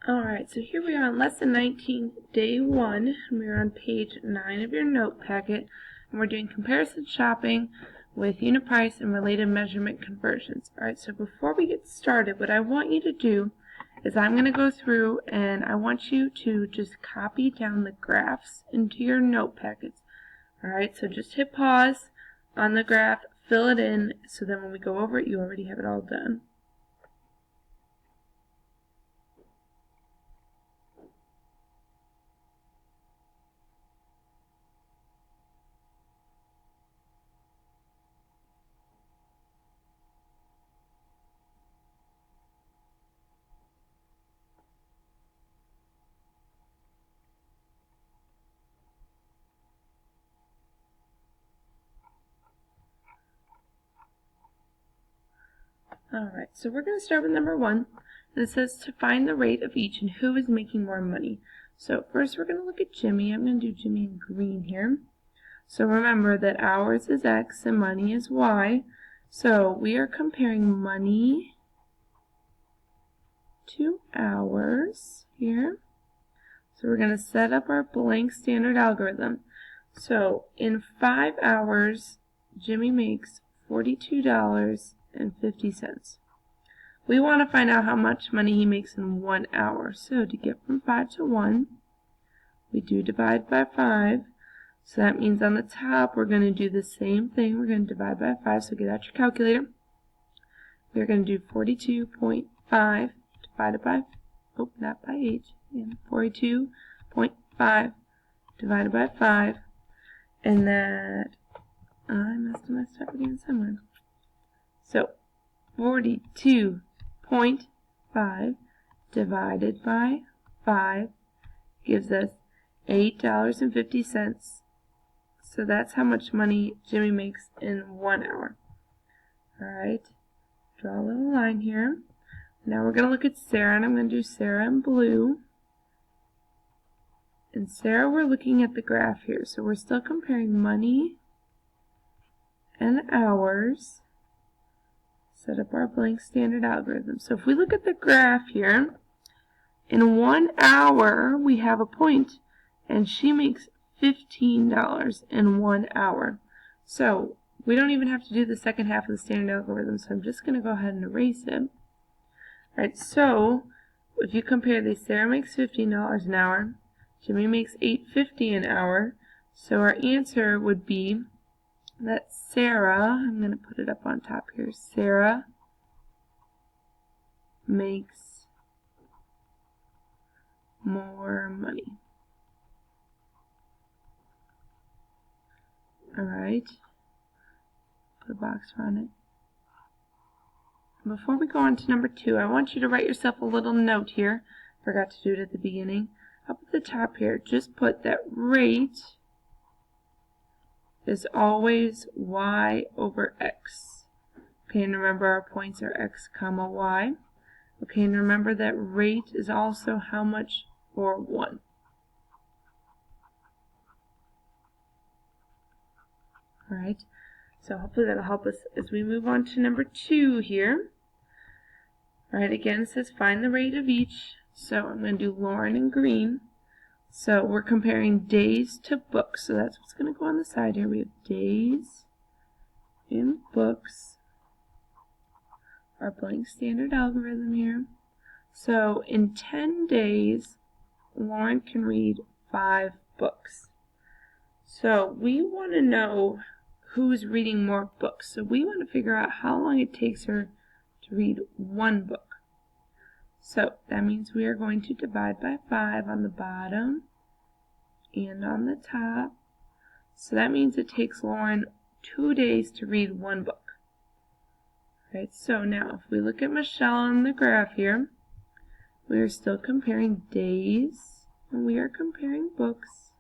Alright, so here we are on Lesson 19, Day 1, and we're on page 9 of your note packet, and we're doing comparison shopping with unit price and related measurement conversions. Alright, so before we get started, what I want you to do is I'm going to go through and I want you to just copy down the graphs into your note packets. Alright, so just hit pause on the graph, fill it in, so then when we go over it, you already have it all done. Alright, so we're going to start with number 1. And it says to find the rate of each and who is making more money. So first we're going to look at Jimmy. I'm going to do Jimmy in green here. So remember that hours is X and money is Y. So we are comparing money to hours here. So we're going to set up our blank standard algorithm. So in 5 hours, Jimmy makes $42.50. We want to find out how much money he makes in 1 hour. So to get from 5 to 1, we do divide by 5. So that means on the top we're going to do the same thing. We're going to divide by 5. So get out your calculator. We're going to do 42.5 divided by, not by age, 42.5 divided by 5. And that, I must have messed up again somewhere. So 42.5 divided by 5 gives us $8.50. So that's how much money Jimmy makes in 1 hour. Alright, draw a little line here. Now we're going to look at Sarah, and I'm going to do Sarah in blue. And Sarah, we're looking at the graph here. So we're still comparing money and hours. Set up our blank standard algorithm. So if we look at the graph here, in 1 hour we have a point, and she makes $15 in 1 hour. So we don't even have to do the second half of the standard algorithm, so I'm just going to go ahead and erase it. Alright, so if you compare these, Sarah makes $15 an hour, Jimmy makes $8.50 an hour, so our answer would be that Sarah, I'm going to put it up on top here, Sarah makes more money. Alright, put a box around it. Before we go on to number 2, I want you to write yourself a little note here. Forgot to do it at the beginning. Up at the top here, just put that rate is always y over x. Okay, and remember our points are x comma y. Okay, and remember that rate is also how much for 1. Alright, so hopefully that'll help us as we move on to number 2 here. Alright, again it says find the rate of each. So I'm going to do Lauren in green. So we're comparing days to books. So that's what's going to go on the side here. We have days in books. Our blank standard algorithm here. So in 10 days, Lauren can read 5 books. So we want to know who's reading more books. So we want to figure out how long it takes her to read 1 book. So that means we are going to divide by 5 on the bottom and on the top. So that means it takes Lauren 2 days to read 1 book. Right, so now if we look at Michelle on the graph here, we are still comparing days and we are comparing books.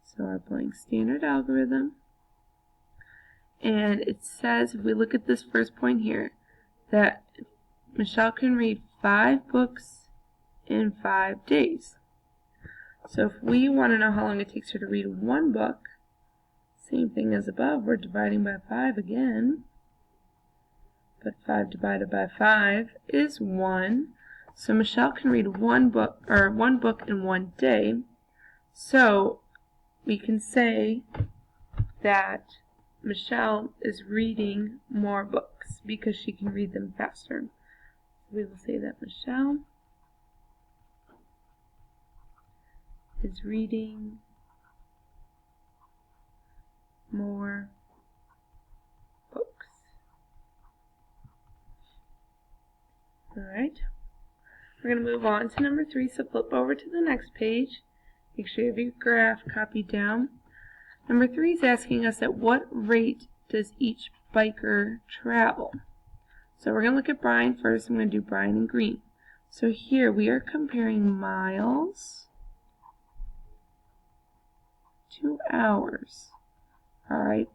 So our blank standard algorithm. And it says, if we look at this first point here, that Michelle can read 5 books in 5 days. So if we want to know how long it takes her to read 1 book, same thing as above, we're dividing by 5 again. But 5 divided by 5 is 1. So Michelle can read one book in one day. So we can say that Michelle is reading more books because she can read them faster. We will say that Michelle is reading more books. Alright, we're going to move on to number 3, so flip over to the next page. Make sure you have your graph copied down. Number 3 is asking us at what rate does each biker travel? So we're going to look at Brian first. I'm going to do Brian in green. So here we are comparing miles to hours. Alright,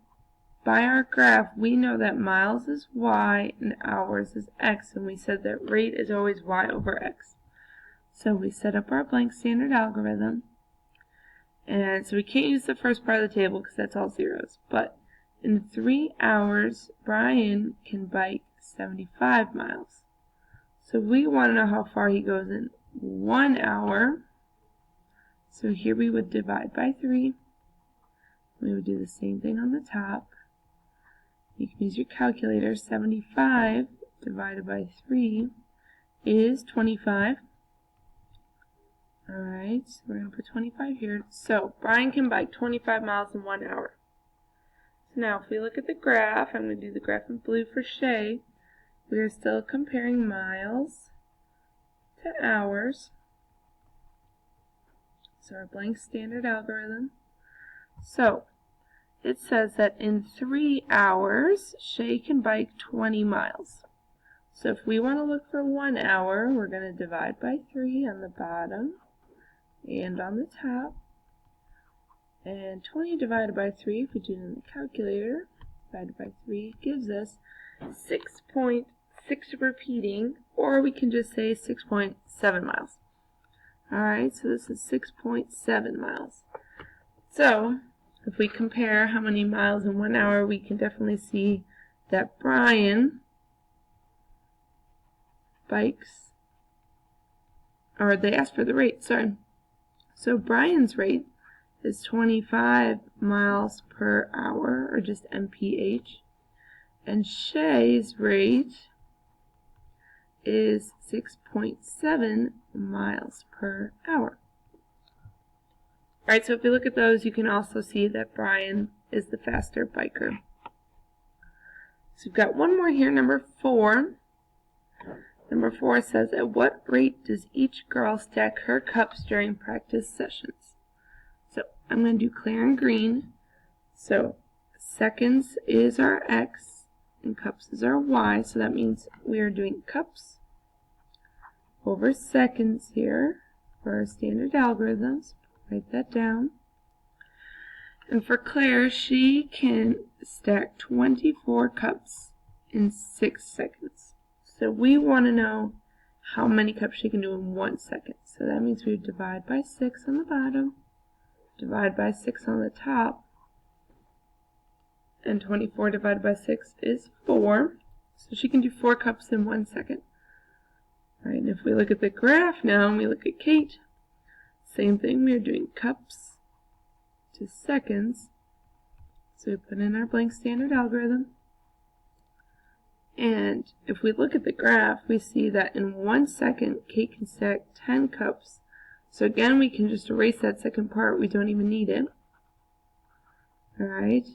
by our graph we know that miles is y and hours is x, and we said that rate is always y over x. So we set up our blank standard algorithm, and so we can't use the first part of the table because that's all zeros, but in 3 hours Brian can bike 75 miles. So we want to know how far he goes in 1 hour. So here we would divide by 3. We would do the same thing on the top. You can use your calculator. 75 divided by 3 is 25. Alright, so we're going to put 25 here. So Brian can bike 25 miles in 1 hour. So now if we look at the graph, I'm going to do the graph in blue for Shay. We are still comparing miles to hours. So our blank standard algorithm. So it says that in 3 hours, Shay can bike 20 miles. So if we want to look for 1 hour, we're going to divide by 3 on the bottom and on the top. And 20 divided by 3, if we do it in the calculator, divided by 3 gives us 6.6 repeating, or we can just say 6.7 miles. Alright, so this is 6.7 miles. So if we compare how many miles in 1 hour, we can definitely see that Brian bikes, or they asked for the rate, sorry. So Brian's rate is 25 miles per hour, or just mph, and Shay's rate is 6.7 miles per hour. Alright, so if we look at those, you can also see that Brian is the faster biker. So we've got one more here, number 4. Number 4 says, at what rate does each girl stack her cups during practice sessions? So I'm going to do Claire in green. So seconds is our x and cups is our y, so that means we are doing cups over seconds here for our standard algorithms. Write that down. And for Claire, she can stack 24 cups in 6 seconds. So we want to know how many cups she can do in 1 second. So that means we would divide by 6 on the bottom, divide by 6 on the top, and 24 divided by 6 is 4. So she can do 4 cups in 1 second. Alright, and if we look at the graph now and we look at Kate, same thing, we are doing cups to seconds. So we put in our blank standard algorithm. And if we look at the graph, we see that in 1 second, Kate can stack 10 cups. So again, we can just erase that second part. We don't even need it. Alright.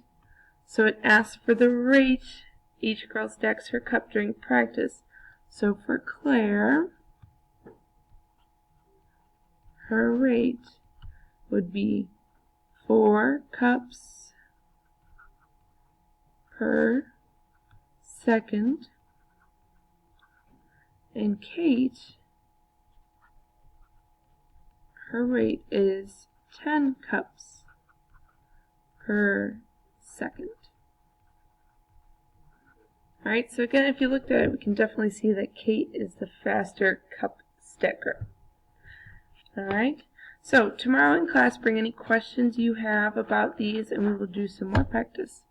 So it asks for the rate each girl stacks her cup during practice. So for Claire, her rate would be 4 cups per second, and Kate, her rate is 10 cups per second. Alright, so again, if you looked at it, we can definitely see that Kate is the faster cup stacker. Alright, so tomorrow in class, bring any questions you have about these and we will do some more practice.